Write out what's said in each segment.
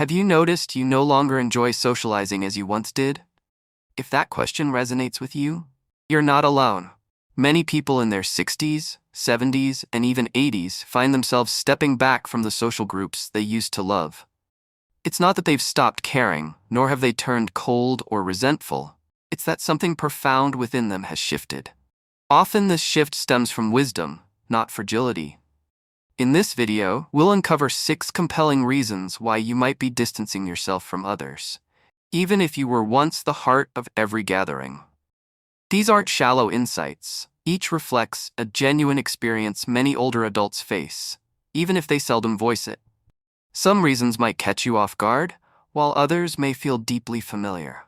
Have you noticed you no longer enjoy socializing as you once did? If that question resonates with you, you're not alone. Many people in their 60s, 70s, and even 80s find themselves stepping back from the social groups they used to love. It's not that they've stopped caring, nor have they turned cold or resentful. It's that something profound within them has shifted. Often this shift stems from wisdom, not fragility. In this video, we'll uncover 6 compelling reasons why you might be distancing yourself from others, even if you were once the heart of every gathering. These aren't shallow insights. Each reflects a genuine experience many older adults face, even if they seldom voice it. Some reasons might catch you off guard, while others may feel deeply familiar.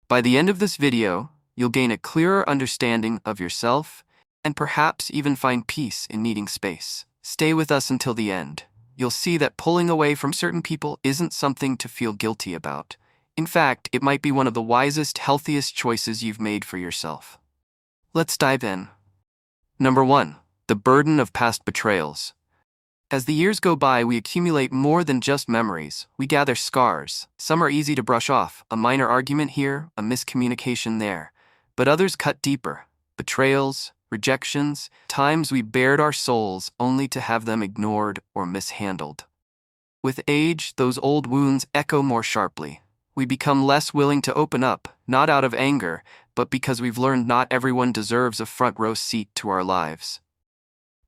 By the end of this video, you'll gain a clearer understanding of yourself and perhaps even find peace in needing space. Stay with us until the end. You'll see that pulling away from certain people isn't something to feel guilty about. In fact, it might be one of the wisest, healthiest choices you've made for yourself. Let's dive in. Number 1. The burden of past betrayals. As the years go by, we accumulate more than just memories. We gather scars. Some are easy to brush off, a minor argument here, a miscommunication there. But others cut deeper. Betrayals, rejections, times we bared our souls only to have them ignored or mishandled. With age, those old wounds echo more sharply. We become less willing to open up, not out of anger, but because we've learned not everyone deserves a front-row seat to our lives.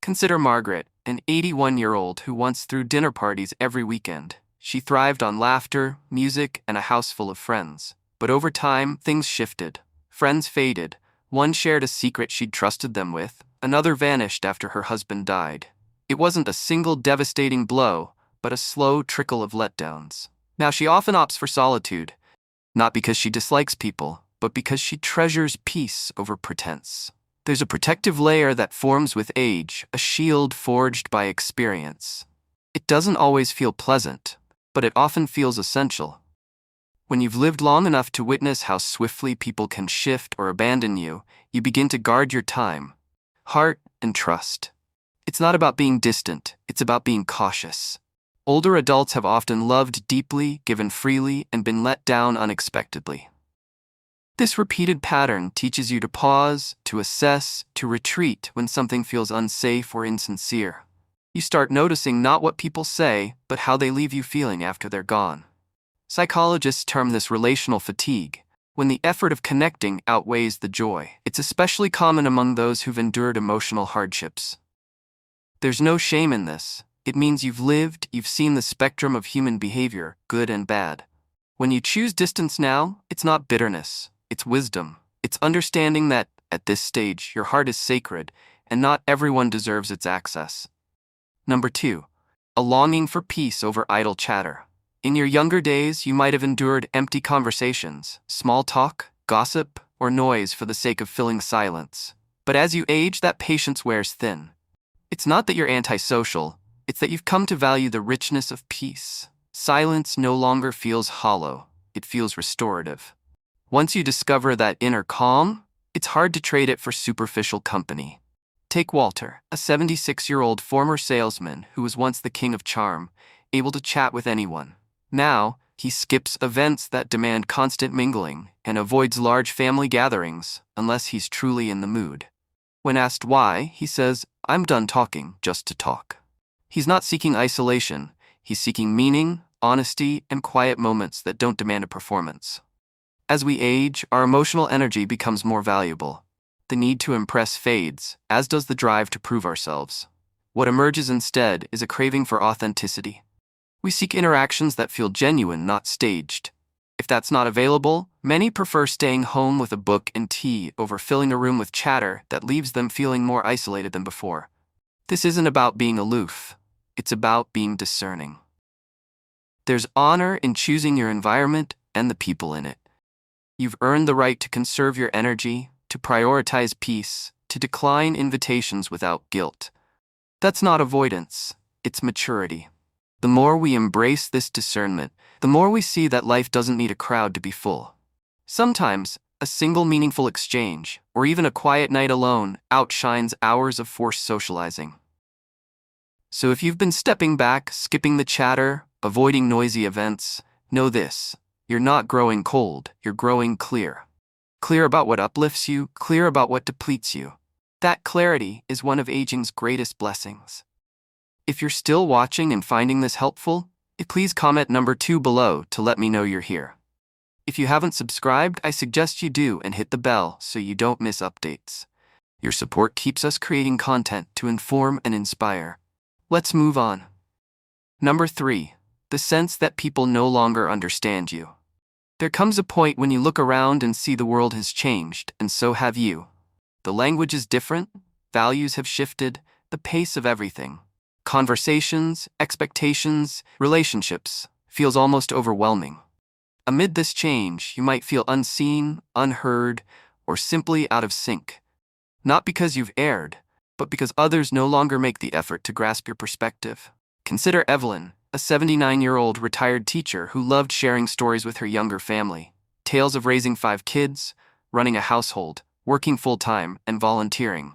Consider Margaret, an 81-year-old who once threw dinner parties every weekend. She thrived on laughter, music, and a house full of friends. But over time, things shifted. Friends faded. One shared a secret she'd trusted them with. Another vanished after her husband died. It wasn't a single devastating blow, but a slow trickle of letdowns. Now she often opts for solitude, not because she dislikes people, but because she treasures peace over pretense. There's a protective layer that forms with age, a shield forged by experience. It doesn't always feel pleasant, but it often feels essential. When you've lived long enough to witness how swiftly people can shift or abandon you, you begin to guard your time, heart, and trust. It's not about being distant, it's about being cautious. Older adults have often loved deeply, given freely, and been let down unexpectedly. This repeated pattern teaches you to pause, to assess, to retreat when something feels unsafe or insincere. You start noticing not what people say, but how they leave you feeling after they're gone. Psychologists term this relational fatigue, when the effort of connecting outweighs the joy. It's especially common among those who've endured emotional hardships. There's no shame in this. It means you've lived, you've seen the spectrum of human behavior, good and bad. When you choose distance now, it's not bitterness, it's wisdom. It's understanding that, at this stage, your heart is sacred, and not everyone deserves its access. Number 2. A longing for peace over idle chatter. In your younger days, you might have endured empty conversations, small talk, gossip, or noise for the sake of filling silence. But as you age, that patience wears thin. It's not that you're antisocial, it's that you've come to value the richness of peace. Silence no longer feels hollow, it feels restorative. Once you discover that inner calm, it's hard to trade it for superficial company. Take Walter, a 76-year-old former salesman who was once the king of charm, able to chat with anyone. Now, he skips events that demand constant mingling and avoids large family gatherings unless he's truly in the mood. When asked why, he says, "I'm done talking just to talk." He's not seeking isolation, he's seeking meaning, honesty, and quiet moments that don't demand a performance. As we age, our emotional energy becomes more valuable. The need to impress fades, as does the drive to prove ourselves. What emerges instead is a craving for authenticity. We seek interactions that feel genuine, not staged. If that's not available, many prefer staying home with a book and tea over filling a room with chatter that leaves them feeling more isolated than before. This isn't about being aloof. It's about being discerning. There's honor in choosing your environment and the people in it. You've earned the right to conserve your energy, to prioritize peace, to decline invitations without guilt. That's not avoidance, it's maturity. The more we embrace this discernment, the more we see that life doesn't need a crowd to be full. Sometimes, a single meaningful exchange, or even a quiet night alone, outshines hours of forced socializing. So if you've been stepping back, skipping the chatter, avoiding noisy events, know this: you're not growing cold, you're growing clear. Clear about what uplifts you, clear about what depletes you. That clarity is one of aging's greatest blessings. If you're still watching and finding this helpful, please comment number 2 below to let me know you're here. If you haven't subscribed, I suggest you do and hit the bell so you don't miss updates. Your support keeps us creating content to inform and inspire. Let's move on. Number 3, the sense that people no longer understand you. There comes a point when you look around and see the world has changed, and so have you. The language is different, values have shifted, the pace of everything. Conversations, expectations, relationships feels almost overwhelming. Amid this change, you might feel unseen, unheard, or simply out of sync. Not because you've erred, but because others no longer make the effort to grasp your perspective. Consider Evelyn, a 79-year-old retired teacher who loved sharing stories with her younger family. Tales of raising 5 kids, running a household, working full-time, and volunteering.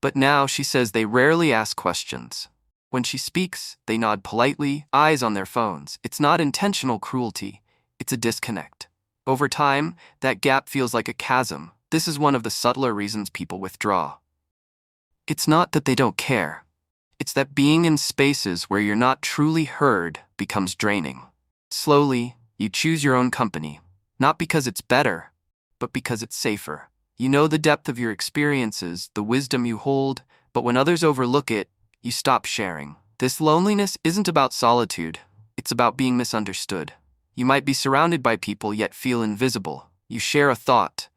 But now she says they rarely ask questions. When she speaks, they nod politely, eyes on their phones. It's not intentional cruelty, it's a disconnect. Over time, that gap feels like a chasm. This is one of the subtler reasons people withdraw. It's not that they don't care. It's that being in spaces where you're not truly heard becomes draining. Slowly, you choose your own company, not because it's better, but because it's safer. You know the depth of your experiences, the wisdom you hold, but when others overlook it, you stop sharing. This loneliness isn't about solitude, it's about being misunderstood. You might be surrounded by people yet feel invisible. You share a thought,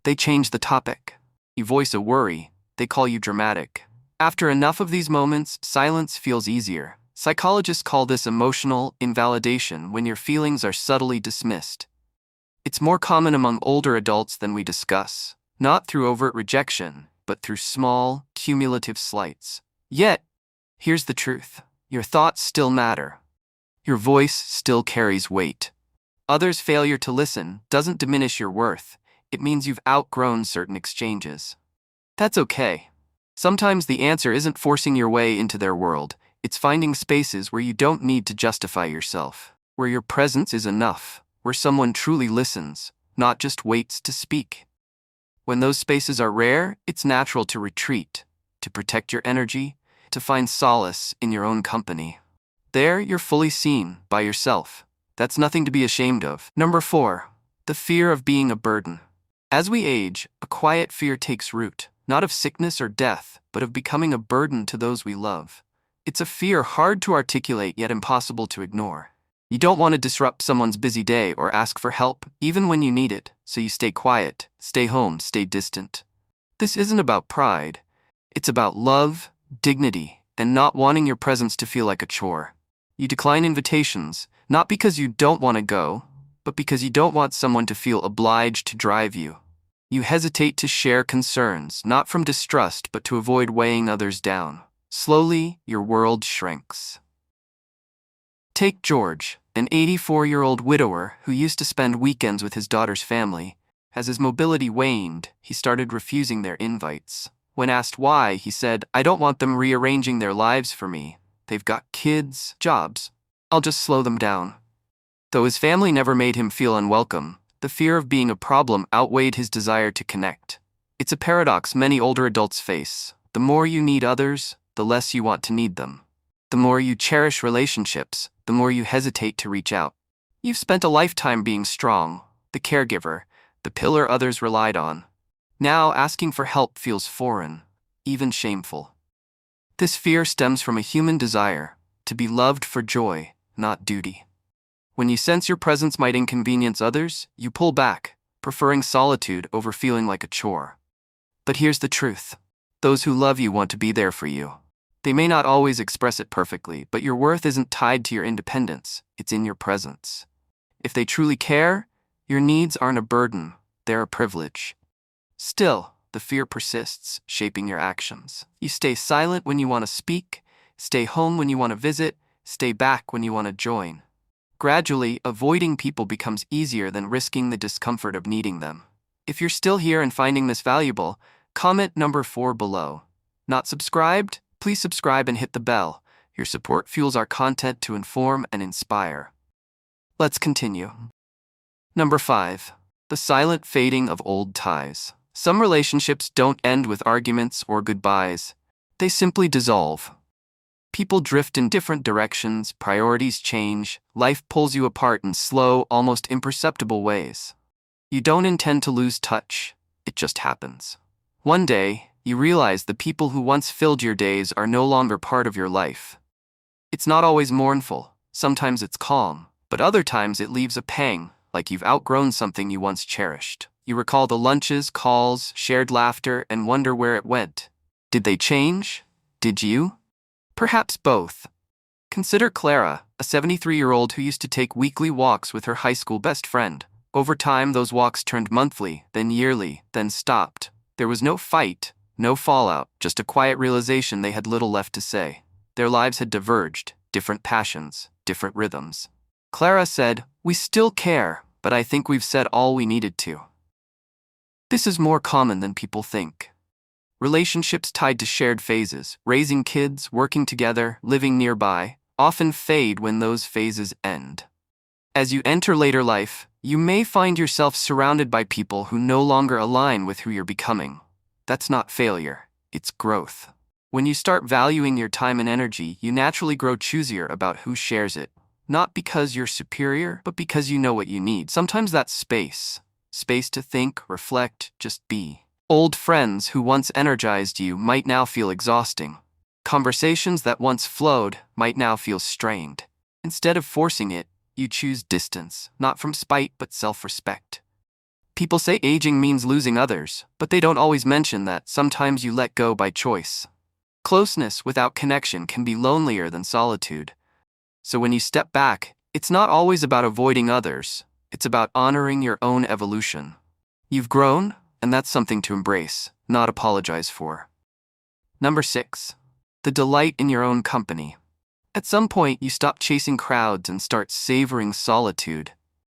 they change the topic. You voice a worry, they call you dramatic. After enough of these moments, silence feels easier. Psychologists call this emotional invalidation when your feelings are subtly dismissed. It's more common among older adults than we discuss, not through overt rejection, but through small, cumulative slights. Yet, here's the truth. Your thoughts still matter. Your voice still carries weight. Others' failure to listen doesn't diminish your worth. It means you've outgrown certain exchanges. That's okay. Sometimes the answer isn't forcing your way into their world. It's finding spaces where you don't need to justify yourself, where your presence is enough, where someone truly listens, not just waits to speak. When those spaces are rare, it's natural to retreat, to protect your energy, to find solace in your own company. There, you're fully seen by yourself. That's nothing to be ashamed of. Number 4, the fear of being a burden. As we age, a quiet fear takes root, not of sickness or death, but of becoming a burden to those we love. It's a fear hard to articulate yet impossible to ignore. You don't want to disrupt someone's busy day or ask for help, even when you need it, so you stay quiet, stay home, stay distant. This isn't about pride. It's about love, dignity, and not wanting your presence to feel like a chore. You decline invitations, not because you don't want to go, but because you don't want someone to feel obliged to drive you. You hesitate to share concerns, not from distrust, but to avoid weighing others down. Slowly, your world shrinks. Take George, an 84-year-old widower who used to spend weekends with his daughter's family. As his mobility waned, he started refusing their invites. When asked why, he said, "I don't want them rearranging their lives for me. They've got kids, jobs. I'll just slow them down." Though his family never made him feel unwelcome, the fear of being a problem outweighed his desire to connect. It's a paradox many older adults face. The more you need others, the less you want to need them. The more you cherish relationships, the more you hesitate to reach out. You've spent a lifetime being strong, the caregiver, the pillar others relied on. Now asking for help feels foreign, even shameful. This fear stems from a human desire to be loved for joy, not duty. When you sense your presence might inconvenience others, you pull back, preferring solitude over feeling like a chore. But here's the truth. Those who love you want to be there for you. They may not always express it perfectly, but your worth isn't tied to your independence, it's in your presence. If they truly care, your needs aren't a burden, they're a privilege. Still, the fear persists, shaping your actions. You stay silent when you want to speak, stay home when you want to visit, stay back when you want to join. Gradually, avoiding people becomes easier than risking the discomfort of needing them. If you're still here and finding this valuable, comment number 4 below. Not subscribed? Please subscribe and hit the bell. Your support fuels our content to inform and inspire. Let's continue. Number 5. The silent fading of old ties. Some relationships don't end with arguments or goodbyes. They simply dissolve. People drift in different directions, priorities change, life pulls you apart in slow, almost imperceptible ways. You don't intend to lose touch, it just happens. One day, you realize the people who once filled your days are no longer part of your life. It's not always mournful, sometimes it's calm, but other times it leaves a pang, like you've outgrown something you once cherished. You recall the lunches, calls, shared laughter, and wonder where it went. Did they change? Did you? Perhaps both. Consider Clara, a 73-year-old who used to take weekly walks with her high school best friend. Over time, those walks turned monthly, then yearly, then stopped. There was no fight, no fallout, just a quiet realization they had little left to say. Their lives had diverged, different passions, different rhythms. Clara said, "We still care, but I think we've said all we needed to." This is more common than people think. Relationships tied to shared phases, raising kids, working together, living nearby, often fade when those phases end. As you enter later life, you may find yourself surrounded by people who no longer align with who you're becoming. That's not failure, it's growth. When you start valuing your time and energy, you naturally grow choosier about who shares it. Not because you're superior, but because you know what you need. Sometimes that's space. Space to think, reflect, just be. Old friends who once energized you might now feel exhausting. Conversations that once flowed might now feel strained. Instead of forcing it, you choose distance, not from spite but self-respect. People say aging means losing others, but they don't always mention that sometimes you let go by choice. Closeness without connection can be lonelier than solitude. So when you step back, it's not always about avoiding others, it's about honoring your own evolution. You've grown, and that's something to embrace, not apologize for. Number 6. The delight in your own company. At some point, you stop chasing crowds and start savoring solitude.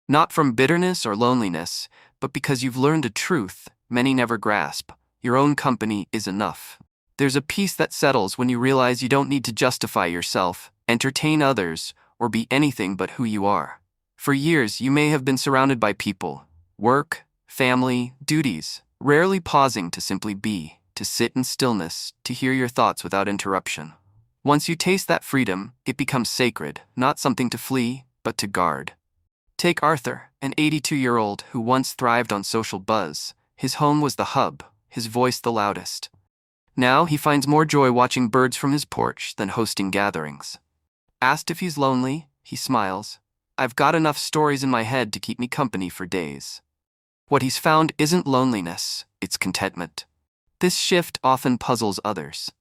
Not from bitterness or loneliness, but because you've learned a truth many never grasp. Your own company is enough. There's a peace that settles when you realize you don't need to justify yourself, entertain others, or be anything but who you are. For years, you may have been surrounded by people, work, family, duties, rarely pausing to simply be, to sit in stillness, to hear your thoughts without interruption. Once you taste that freedom, it becomes sacred, not something to flee, but to guard. Take Arthur, an 82-year-old who once thrived on social buzz. His home was the hub, his voice the loudest. Now he finds more joy watching birds from his porch than hosting gatherings. Asked if he's lonely, he smiles. "I've got enough stories in my head to keep me company for days." What he's found isn't loneliness, it's contentment. This shift often puzzles others.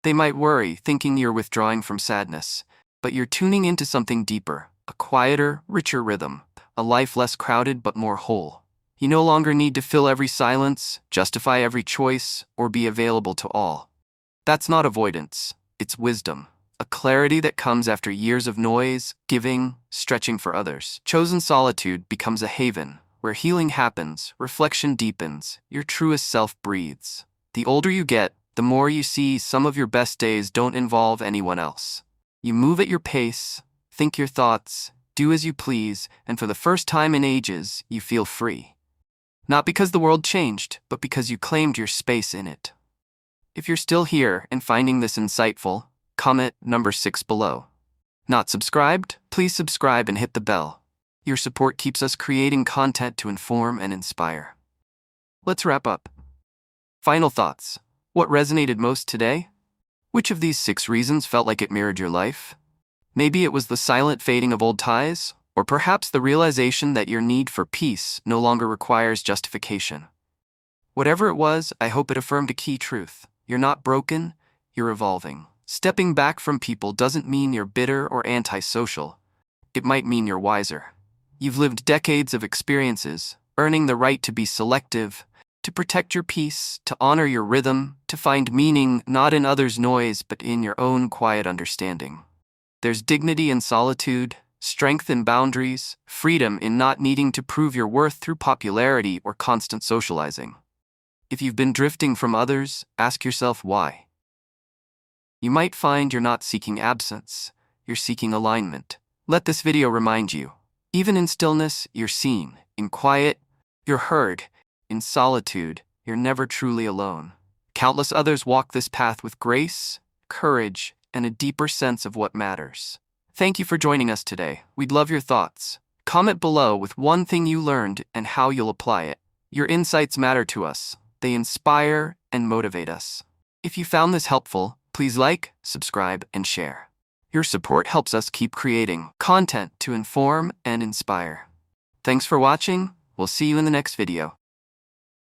They might worry, thinking you're withdrawing from sadness, but you're tuning into something deeper, a quieter, richer rhythm, a life less crowded but more whole. You no longer need to fill every silence, justify every choice, or be available to all. That's not avoidance, it's wisdom, a clarity that comes after years of noise, giving, stretching for others. Chosen solitude becomes a haven, where healing happens, reflection deepens, your truest self breathes. The older you get, the more you see some of your best days don't involve anyone else. You move at your pace, think your thoughts, do as you please, and for the first time in ages, you feel free. Not because the world changed, but because you claimed your space in it. If you're still here and finding this insightful, comment number 6 below. Not subscribed? Please subscribe and hit the bell. Your support keeps us creating content to inform and inspire. Let's wrap up. Final thoughts. What resonated most today? Which of these 6 reasons felt like it mirrored your life? Maybe it was the silent fading of old ties, or perhaps the realization that your need for peace no longer requires justification. Whatever it was, I hope it affirmed a key truth. You're not broken, you're evolving. Stepping back from people doesn't mean you're bitter or antisocial. It might mean you're wiser. You've lived decades of experiences, earning the right to be selective, to protect your peace, to honor your rhythm, to find meaning not in others' noise but in your own quiet understanding. There's dignity in solitude, strength in boundaries, freedom in not needing to prove your worth through popularity or constant socializing. If you've been drifting from others, ask yourself why. You might find you're not seeking absence, you're seeking alignment. Let this video remind you, even in stillness, you're seen. In quiet, you're heard. In solitude, you're never truly alone. Countless others walk this path with grace, courage, and a deeper sense of what matters. Thank you for joining us today. We'd love your thoughts. Comment below with one thing you learned and how you'll apply it. Your insights matter to us. They inspire and motivate us. If you found this helpful, please like, subscribe, and share. Your support helps us keep creating content to inform and inspire. Thanks for watching. We'll see you in the next video.